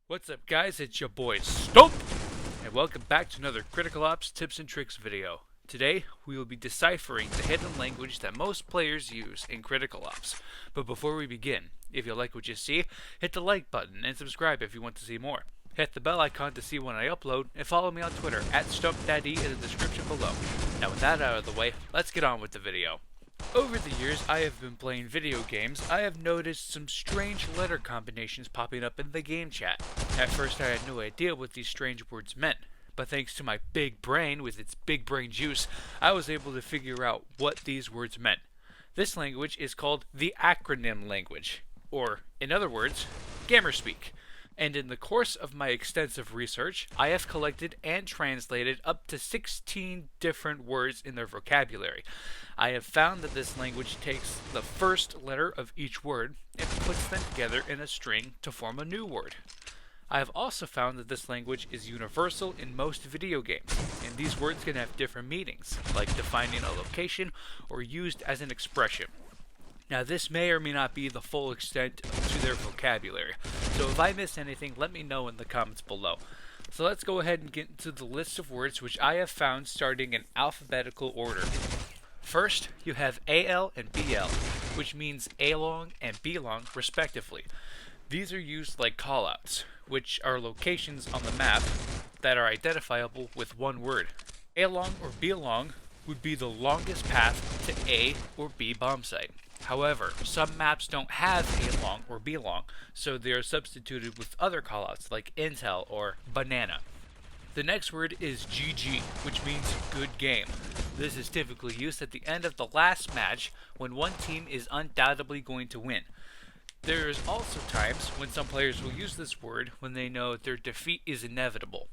What's up guys, it's your boy Stump, and welcome back to another Critical Ops Tips and Tricks video. Today, we will be deciphering the hidden language that most players use in Critical Ops. But before we begin, if you like what you see, hit the like button and subscribe if you want to see more. Hit the bell icon to see when I upload, and follow me on Twitter at StumpDaddy in the description below. Now with that out of the way, let's get on with the video. Over the years I have been playing video games, I have noticed some strange letter combinations popping up in the game chat. At first I had no idea what these strange words meant, but thanks to my big brain with its big brain juice, I was able to figure out what these words meant. This language is called the acronym language, or in other words, gamerspeak. And in the course of my extensive research, I have collected and translated up to 16 different words in their vocabulary. I have found that this language takes the first letter of each word and puts them together in a string to form a new word. I have also found that this language is universal in most video games, and these words can have different meanings, like defining a location or used as an expression. Now this may or may not be the full extent to their vocabulary, so if I miss anything, let me know in the comments below. So let's go ahead and get into the list of words which I have found starting in alphabetical order. First, you have AL and BL, which means A-long and B-long respectively. These are used like callouts, which are locations on the map that are identifiable with one word. A-long or B-long would be the longest path to A or B bomb site. However, some maps don't have A-long or B-long, so they are substituted with other callouts like Intel or Banana. The next word is GG, which means good game. This is typically used at the end of the last match when one team is undoubtedly going to win. There is also times when some players will use this word when they know their defeat is inevitable.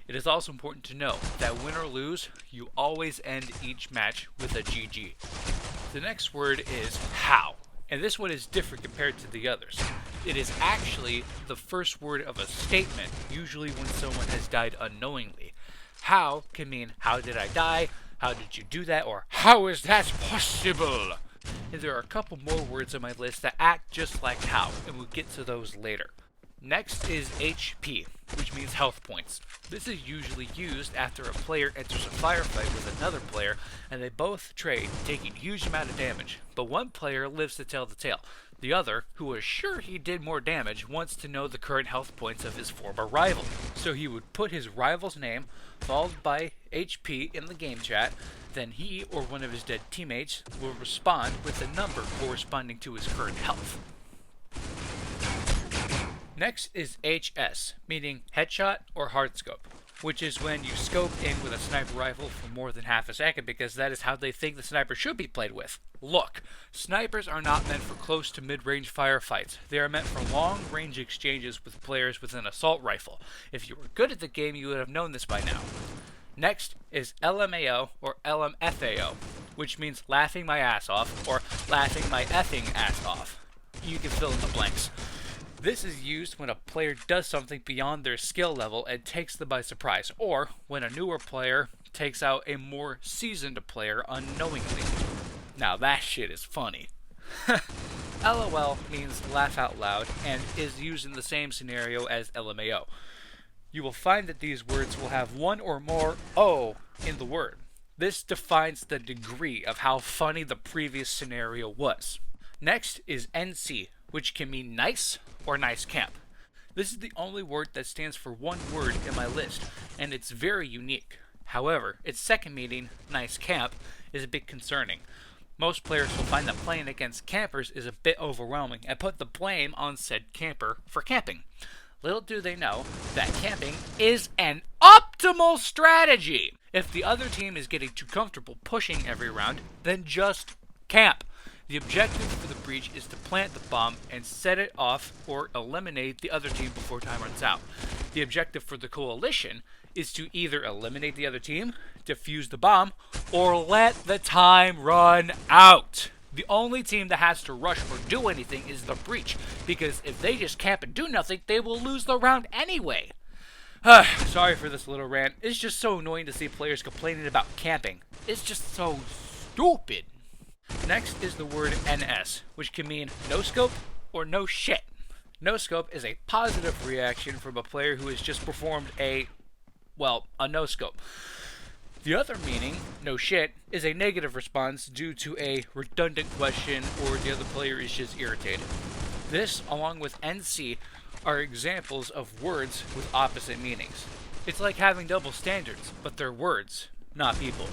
It is also important to know that win or lose, you always end each match with a GG. The next word is how, and this one is different compared to the others. It is actually the first word of a statement, usually when someone has died unknowingly. How can mean how did I die, how did you do that, or how is that possible? And there are a couple more words on my list that act just like how, and we'll get to those later. Next is HP, which means health points. This is usually used after a player enters a firefight with another player and they both trade, taking a huge amount of damage, but one player lives to tell the tale. The other, who is sure he did more damage, wants to know the current health points of his former rival. So he would put his rival's name, followed by HP in the game chat, then he or one of his dead teammates will respond with a number corresponding to his current health. Next is HS, meaning headshot or hardscope, which is when you scope in with a sniper rifle for more than half a second because that is how they think the sniper should be played with. Look, snipers are not meant for close to mid-range firefights. They are meant for long-range exchanges with players with an assault rifle. If you were good at the game, you would have known this by now. Next is LMAO or LMFAO, which means laughing my ass off or laughing my effing ass off. You can fill in the blanks. This is used when a player does something beyond their skill level and takes them by surprise, or when a newer player takes out a more seasoned player unknowingly. Now that shit is funny. LOL means laugh out loud and is used in the same scenario as LMAO. You will find that these words will have one or more O in the word. This defines the degree of how funny the previous scenario was. Next is NC, which can mean nice or nice camp. This is the only word that stands for one word in my list, and it's very unique. However, its second meaning, nice camp, is a bit concerning. Most players will find that playing against campers is a bit overwhelming and put the blame on said camper for camping. Little do they know that camping is an optimal strategy. If the other team is getting too comfortable pushing every round, then just camp. The objective for the breach is to plant the bomb and set it off or eliminate the other team before time runs out. The objective for the coalition is to either eliminate the other team, defuse the bomb, or let the time run out. The only team that has to rush or do anything is the breach, because if they just camp and do nothing, they will lose the round anyway. Sorry for this little rant. It's just so annoying to see players complaining about camping. It's just so stupid. Next is the word NS, which can mean no scope or no shit. No scope is a positive reaction from a player who has just performed a no scope. The other meaning, no shit, is a negative response due to a redundant question or the other player is just irritated. This, along with NC, are examples of words with opposite meanings. It's like having double standards, but they're words, not people.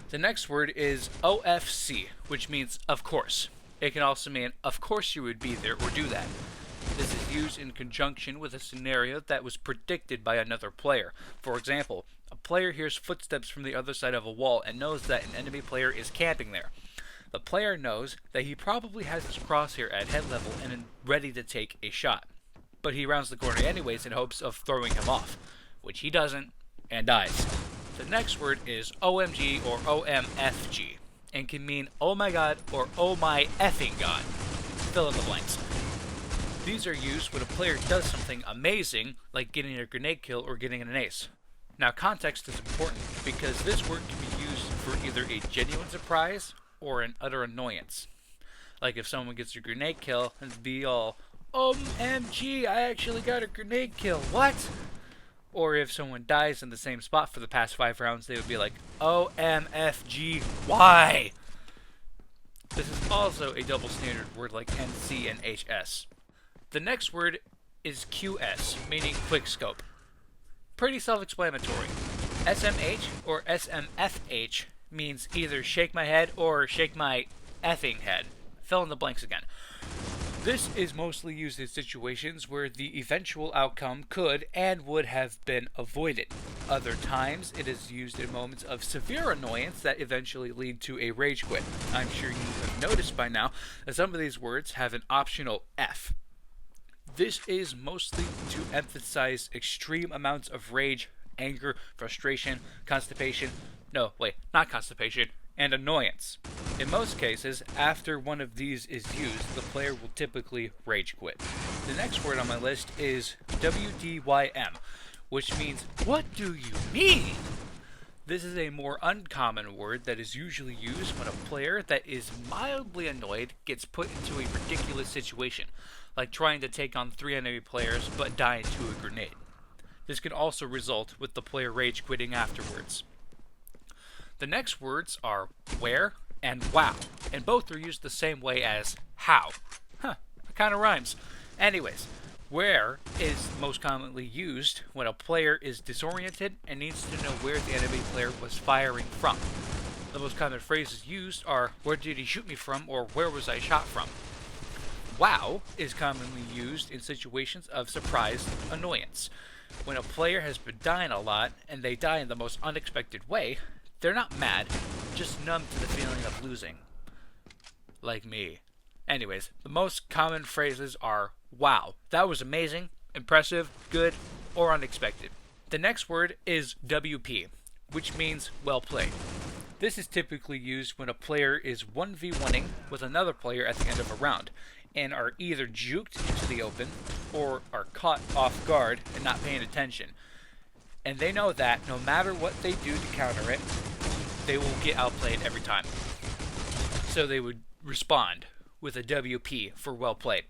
The next word is OFC, which means of course. It can also mean of course you would be there or do that. This is used in conjunction with a scenario that was predicted by another player. For example, a player hears footsteps from the other side of a wall and knows that an enemy player is camping there. The player knows that he probably has his crosshair at head level and is ready to take a shot. But he rounds the corner anyways in hopes of throwing him off, which he doesn't, and dies. The next word is OMG or OMFG, and can mean oh my god or oh my effing god. Fill in the blanks. These are used when a player does something amazing, like getting a grenade kill or getting an ace. Now context is important, because this word can be used for either a genuine surprise or an utter annoyance. Like if someone gets a grenade kill and be all, OMG, I actually got a grenade kill, what? Or if someone dies in the same spot for the past 5 rounds, they would be like, OMFG, why? This is also a double standard word like NC and HS. The next word is QS, meaning quick scope. Pretty self-explanatory. SMH or SMFH means either shake my head or shake my effing head. Fill in the blanks again. This is mostly used in situations where the eventual outcome could and would have been avoided. Other times, it is used in moments of severe annoyance that eventually lead to a rage quit. I'm sure you have noticed by now that some of these words have an optional F. This is mostly to emphasize extreme amounts of rage, anger, frustration, and annoyance. In most cases, after one of these is used, the player will typically rage quit. The next word on my list is WDYM, which means, what do you mean? This is a more uncommon word that is usually used when a player that is mildly annoyed gets put into a ridiculous situation, like trying to take on 3 enemy players but die to a grenade. This can also result with the player rage quitting afterwards. The next words are where and wow, and both are used the same way as how. It kind of rhymes. Anyways, where is most commonly used when a player is disoriented and needs to know where the enemy player was firing from. The most common phrases used are, where did he shoot me from, or where was I shot from? Wow is commonly used in situations of surprise annoyance. When a player has been dying a lot and they die in the most unexpected way, they're not mad, just numb to the feeling of losing. Like me. Anyways, the most common phrases are, wow, that was amazing, impressive, good, or unexpected. The next word is WP, which means well played. This is typically used when a player is 1v1ing with another player at the end of a round, and are either juked into the open, or are caught off guard and not paying attention. And they know that no matter what they do to counter it, they will get outplayed every time. So they would respond with a WP for well played.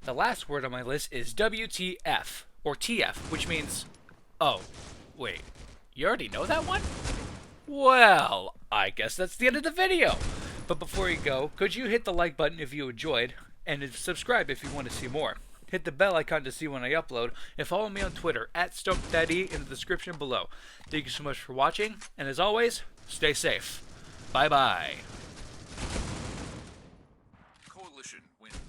The last word on my list is WTF, or TF, which means, oh, wait, you already know that one? Well, I guess that's the end of the video. But before you go, could you hit the like button if you enjoyed, and subscribe if you want to see more. Hit the bell icon to see when I upload, and follow me on Twitter @StumpDaddy in the description below. Thank you so much for watching, and as always, stay safe. Bye-bye. Coalition wins.